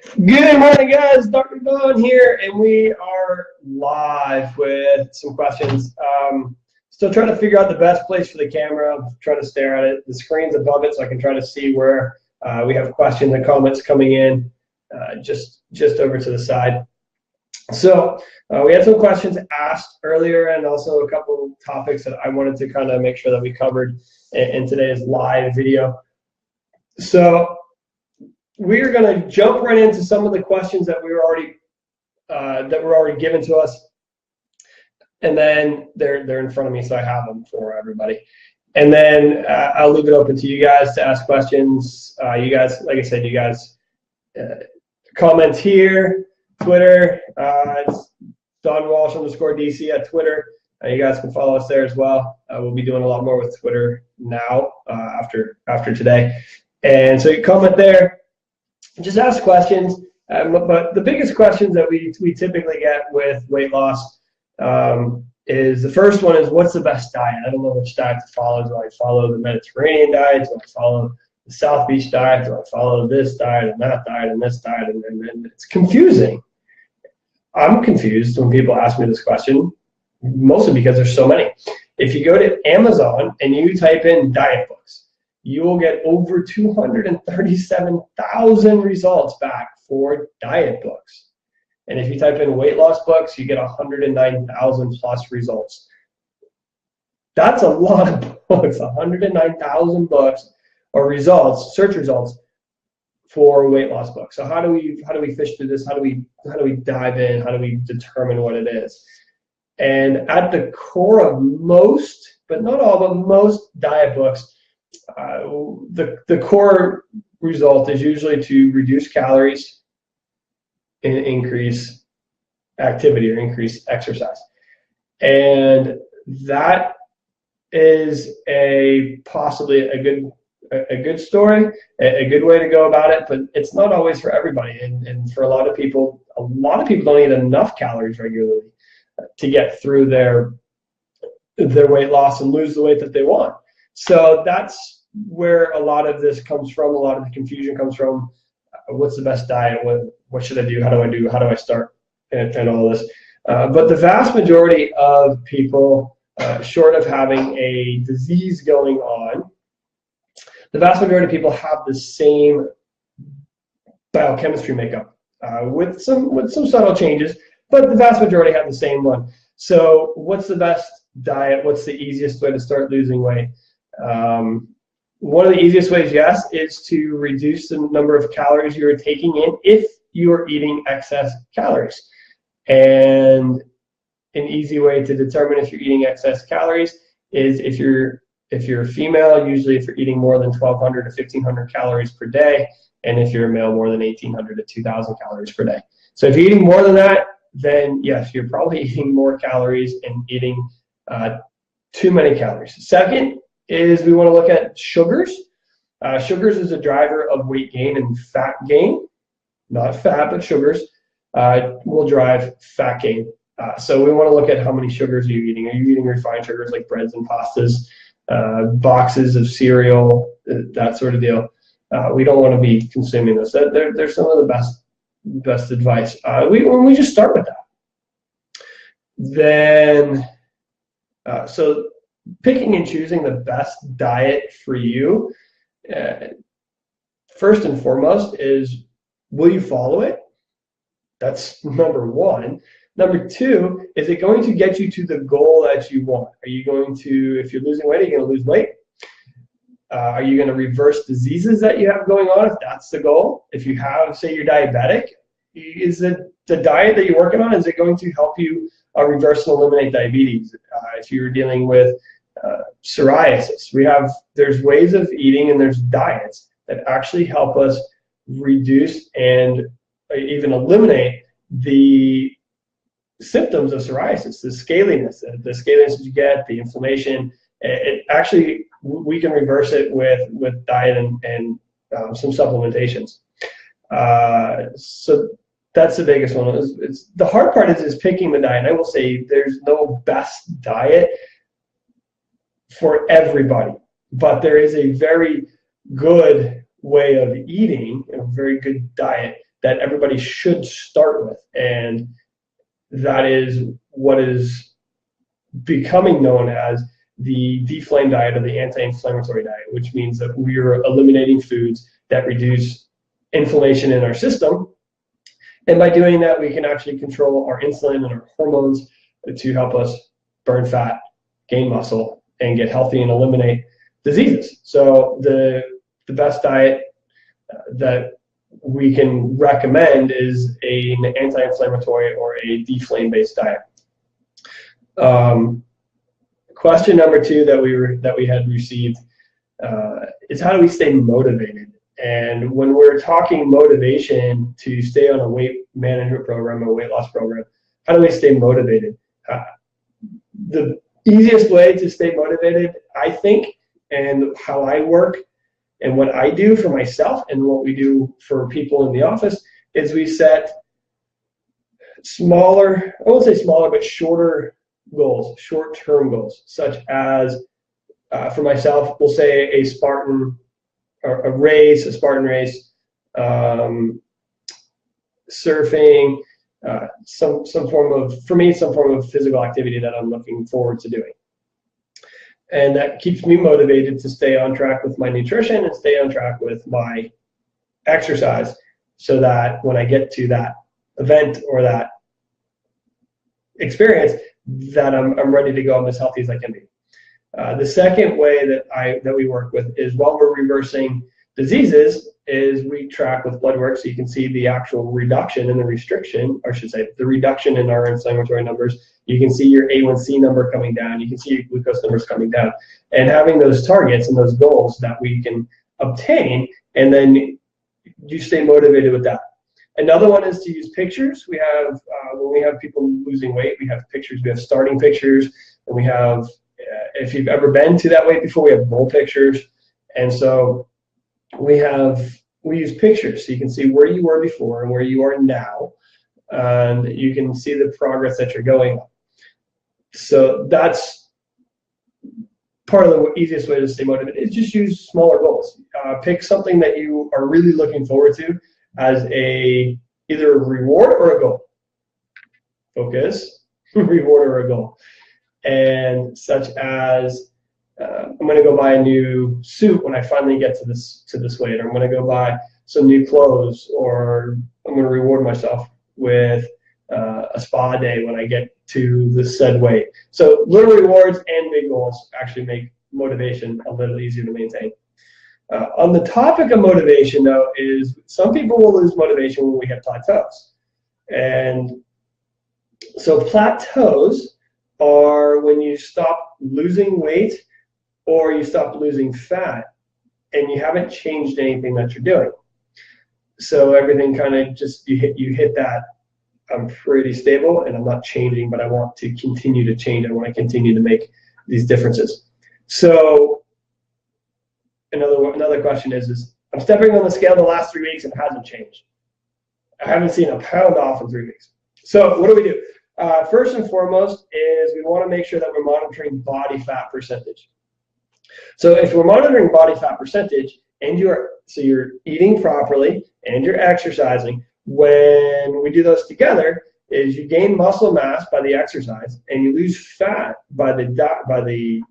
Good morning, guys. Dr. Don here, and we are live with some questions. Still trying to figure out the best place for the camera. I'm trying to stare at it. The screen's above it, so I can try to see where we have questions and comments coming in just over to the side. So we had some questions asked earlier, and also a couple topics that I wanted to kind of make sure that we covered in today's live video. So we're going to jump right into some of the questions that were already given to us, and then they're in front of me, so I have them for everybody. And then I'll leave it open to you guys to ask questions. You guys, like I said, you guys comment here, Twitter. It's Don Walsh _DC at Twitter. You guys can follow us there as well. We'll be doing a lot more with Twitter now after today, and so you comment there. Just ask questions, but the biggest questions that we typically get with weight loss is the first one is, what's the best diet? I don't know which diet to follow. Do I follow the Mediterranean diet? Do I follow the South Beach diet? Do I follow this diet and that diet and this diet? And it's confusing. I'm confused when people ask me this question, mostly because there's so many. If you go to Amazon and you type in diet books, you will get over 237,000 results back for diet books. And if you type in weight loss books, you get 109,000 plus results. That's a lot of books, 109,000 books or results, search results for weight loss books. So how do we fish through this? How do we dive in? How do we determine what it is? And at the core of most, but not all, but most diet books, the core result is usually to reduce calories and increase activity or increase exercise. And that is possibly a good story, a good way to go about it, but it's not always for everybody. And for a lot of people don't eat enough calories regularly to get through their weight loss and lose the weight that they want. So that's where a lot of this comes from. A lot of the confusion comes from. What's the best diet? What should I do? How do I start? And all this. But the vast majority of people, short of having a disease going on, the vast majority of people have the same biochemistry makeup with some subtle changes, but the vast majority have the same one. So what's the best diet? What's the easiest way to start losing weight? One of the easiest ways, yes, is to reduce the number of calories you're taking in if you're eating excess calories. And an easy way to determine if you're eating excess calories is if you're a female, usually if you're eating more than 1,200 to 1,500 calories per day, and if you're a male, more than 1,800 to 2,000 calories per day. So if you're eating more than that, then yes, you're probably eating more calories and eating too many calories. Second is we want to look at sugars. Sugars is a driver of weight gain and fat gain. Not fat, but sugars will drive fat gain. So we want to look at how many sugars are you eating. Are you eating refined sugars like breads and pastas, boxes of cereal, that sort of deal? We don't want to be consuming those. They're some of the best advice. We just start with that. Then, so picking and choosing the best diet for you, first and foremost, is, will you follow it? That's number one. Number two, is it going to get you to the goal that you want? Are you going to, if you're losing weight, are you going to lose weight? Are you going to reverse diseases that you have going on, if that's the goal? If you have, say you're diabetic, is it the diet that you're working on, is it going to help you reverse and eliminate diabetes? If you're dealing with psoriasis, there's ways of eating and there's diets that actually help us reduce and even eliminate the symptoms of psoriasis, the scaliness that you get, the inflammation. It actually, we can reverse it with diet and some supplementations. So that's the biggest one. It's the hard part is picking the diet. And I will say there's no best diet for everybody, but there is a very good way of eating, a very good diet that everybody should start with. And that is what is becoming known as the deflame diet or the anti-inflammatory diet, which means that we are eliminating foods that reduce inflammation in our system. And by doing that, we can actually control our insulin and our hormones to help us burn fat, gain muscle, and get healthy and eliminate diseases. So the best diet that we can recommend is an anti-inflammatory or a deflame-based diet. Question number 2 that we had received is, how do we stay motivated? And when we're talking motivation to stay on a weight management program or weight loss program, how do we stay motivated? The easiest way to stay motivated, I think, and how I work and what I do for myself and what we do for people in the office, is we set smaller, I won't say smaller, but shorter goals, short-term goals, such as, for myself, we'll say a Spartan race, surfing, some form of, for me, some form of physical activity that I'm looking forward to doing. And that keeps me motivated to stay on track with my nutrition and stay on track with my exercise, so that when I get to that event or that experience, that I'm ready to go. I'm as healthy as I can be. The second way that we work with is, while we're reversing diseases, is we track with blood work, so you can see the actual reduction in the restriction, or I should say the reduction in our inflammatory numbers. You can see your A1C number coming down. You can see your glucose numbers coming down. And having those targets and those goals that we can obtain, and then you stay motivated with that. Another one is to use pictures. We have, when we have people losing weight, we have pictures. We have starting pictures, and we have, if you've ever been to that weight before, we have goal pictures. And so we use pictures, so you can see where you were before and where you are now, and you can see the progress that you're going on. So that's part of the easiest way to stay motivated, is just use smaller goals. Pick something that you are really looking forward to as either a reward or a goal. Focus, reward or a goal. And such as, I'm going to go buy a new suit when I finally get to this weight, or I'm going to go buy some new clothes, or I'm going to reward myself with a spa day when I get to the said weight. So little rewards and big goals actually make motivation a little easier to maintain. On the topic of motivation, though, is some people will lose motivation when we hit plateaus. And so plateaus are when you stop losing weight or you stop losing fat and you haven't changed anything that you're doing. So everything kind of just, you hit that, I'm pretty stable and I'm not changing, but I want to continue to change. I want to continue to make these differences. So another question is I'm stepping on the scale the last 3 weeks and it hasn't changed. I haven't seen a pound off in 3 weeks. So what do? First and foremost is we want to make sure that we're monitoring body fat percentage. So if we're monitoring body fat percentage and you're eating properly and you're exercising, when we do those together, is you gain muscle mass by the exercise and you lose fat by the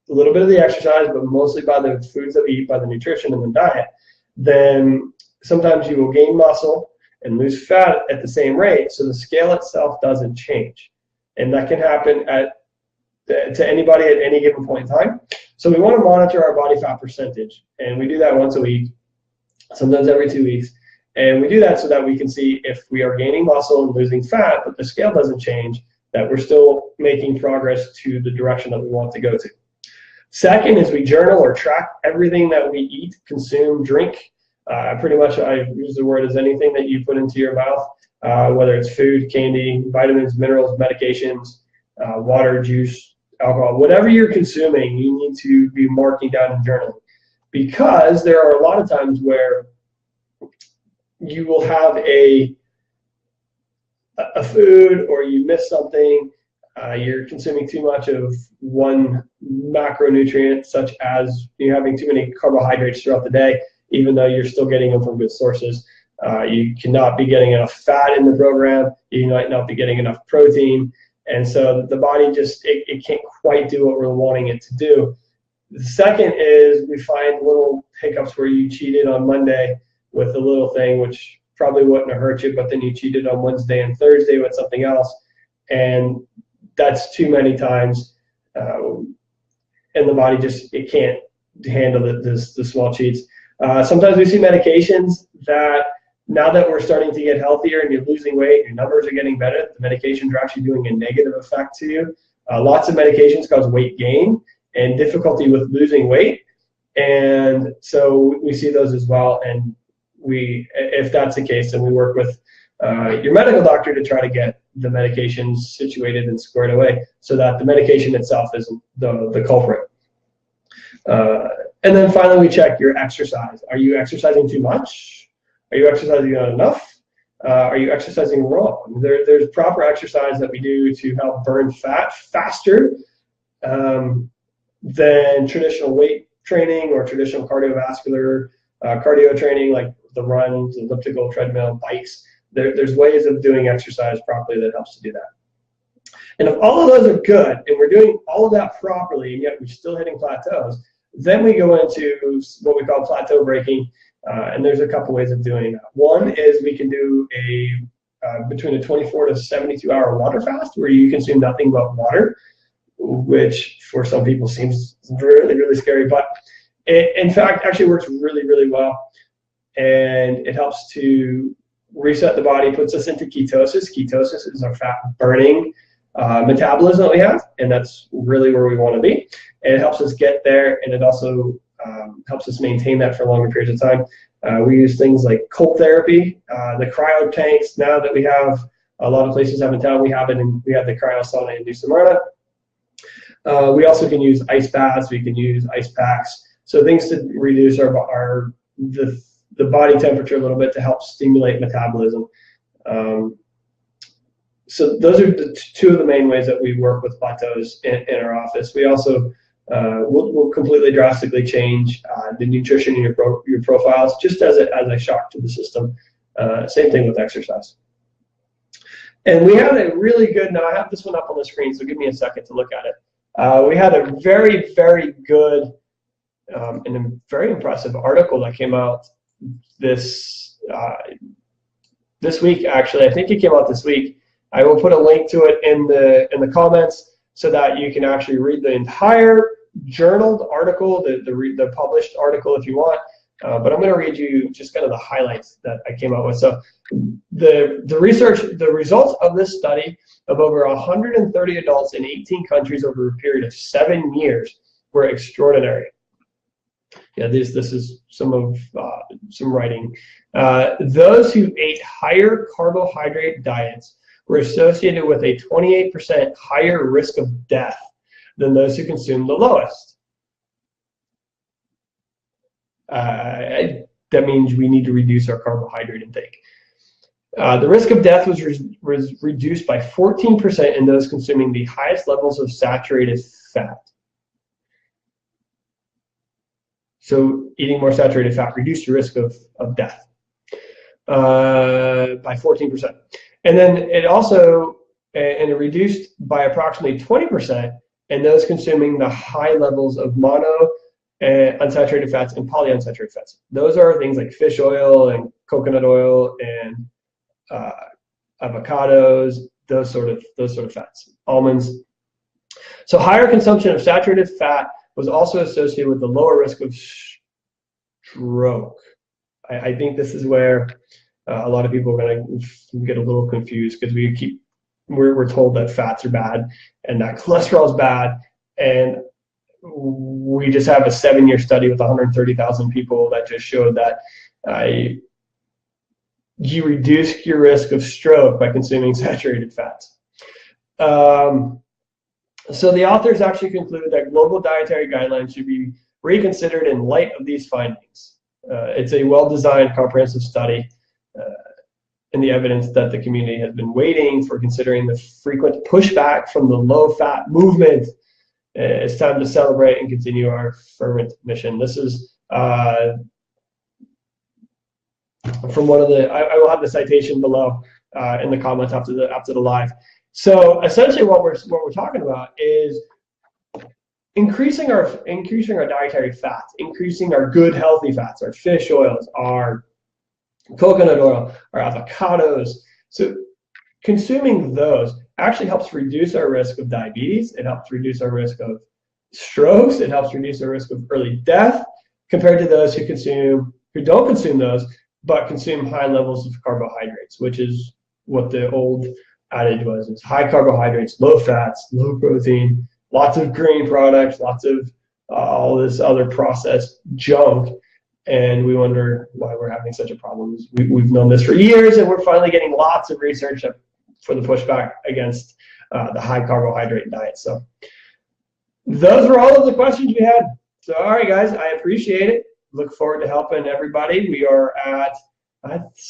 little bit of the exercise, but mostly by the foods that we eat, by the nutrition and the diet. Then sometimes you will gain muscle and lose fat at the same rate, so the scale itself doesn't change. And that can happen to anybody at any given point in time. So we want to monitor our body fat percentage, and we do that once a week, sometimes every 2 weeks. And we do that so that we can see if we are gaining muscle and losing fat, but the scale doesn't change, that we're still making progress to the direction that we want to go to. Second is we journal or track everything that we eat, consume, drink. Pretty much I use the word as anything that you put into your mouth, whether it's food, candy, vitamins, minerals, medications, water, juice, alcohol, whatever you're consuming, you need to be marking down and journaling. Because there are a lot of times where you will have a food or you miss something, you're consuming too much of one macronutrient, such as you're having too many carbohydrates throughout the day, even though you're still getting them from good sources. You cannot be getting enough fat in the program. You might not be getting enough protein. And so the body just, it can't quite do what we're wanting it to do. The second is we find little hiccups where you cheated on Monday with a little thing, which probably wouldn't have hurt you, but then you cheated on Wednesday and Thursday with something else. And that's too many times. And the body just, it can't handle the small cheats. Sometimes we see medications that now that we're starting to get healthier and you're losing weight, your numbers are getting better, the medications are actually doing a negative effect to you. Lots of medications cause weight gain and difficulty with losing weight. And so we see those as well. And if that's the case, then we work with your medical doctor to try to get the medications situated and squared away so that the medication itself isn't the culprit. And then finally, we check your exercise. Are you exercising too much? Are you exercising not enough? Are you exercising wrong? There's proper exercise that we do to help burn fat faster than traditional weight training or traditional cardiovascular cardio training, like the runs, elliptical, treadmill, bikes. There's ways of doing exercise properly that helps to do that. And if all of those are good and we're doing all of that properly and yet we're still hitting plateaus, then we go into what we call plateau breaking. And there's a couple ways of doing that. One is we can do between a 24 to 72 hour water fast where you consume nothing but water, which for some people seems really, really scary, but it, in fact, actually works really, really well. And it helps to reset the body, puts us into ketosis. Ketosis is our fat burning metabolism that we have, and that's really where we want to be. And it helps us get there, and it also helps us maintain that for longer periods of time. We use things like cold therapy, the cryo tanks. Now that we have a lot of places have in town, we have the cryo sauna in New Smyrna. We also can use ice baths. We can use ice packs. So things to reduce the body temperature a little bit to help stimulate metabolism. So those are two of the main ways that we work with plateaus in our office. We also we'll completely drastically change the nutrition in your profiles just as a shock to the system. Same thing with exercise. And we had a really good, now I have this one up on the screen, so give me a second to look at it. We had a very, very good and a very impressive article that came out this week, actually. I think it came out this week. I will put a link to it in the comments so that you can actually read the entire journaled article, the published article if you want. But I'm going to read you just kind of the highlights that I came out with. So the research, the results of this study of over 130 adults in 18 countries over a period of 7 years were extraordinary. Yeah, this is some writing. Those who ate higher carbohydrate diets were associated with a 28% higher risk of death than those who consumed the lowest. That means we need to reduce our carbohydrate intake. The risk of death was reduced by 14% in those consuming the highest levels of saturated fat. So eating more saturated fat reduced your risk of death by 14%. And then it also, and it reduced by approximately 20% in those consuming the high levels of mono unsaturated fats and polyunsaturated fats. Those are things like fish oil and coconut oil and avocados, those sort of fats, almonds. So higher consumption of saturated fat was also associated with the lower risk of stroke. I think this is where a lot of people are going to get a little confused because we're told that fats are bad and that cholesterol is bad, and we just have a 7-year study with 130,000 people that just showed that you reduce your risk of stroke by consuming saturated fats. So the authors actually concluded that global dietary guidelines should be reconsidered in light of these findings. It's a well-designed, comprehensive study and the evidence that the community has been waiting for, considering the frequent pushback from the low-fat movement. It's time to celebrate and continue our fervent mission. This is from one of the, I will have the citation below in the comments after the live. So essentially what we're talking about is increasing our dietary fats, increasing our good healthy fats, our fish oils, our coconut oil, our avocados. So consuming those actually helps reduce our risk of diabetes. It helps reduce our risk of strokes. It helps reduce our risk of early death compared to those who don't consume those, but consume high levels of carbohydrates, which is what the old adage was. It's high carbohydrates, low fats, low protein, lots of green products, lots of all this other processed junk. And we wonder why we're having such a problem. We've known this for years, and we're finally getting lots of research for the pushback against the high carbohydrate diet. So those were all of the questions we had. So, all right, guys, I appreciate it. Look forward to helping everybody. We are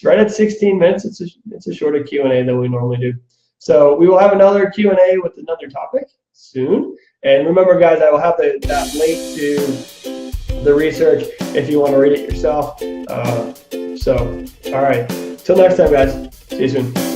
right at 16 minutes. It's a shorter Q&A than we normally do. So we will have another Q&A with another topic soon. And remember, guys, I will have that link to the research if you want to read it yourself. So, all right. Till next time, guys. See you soon.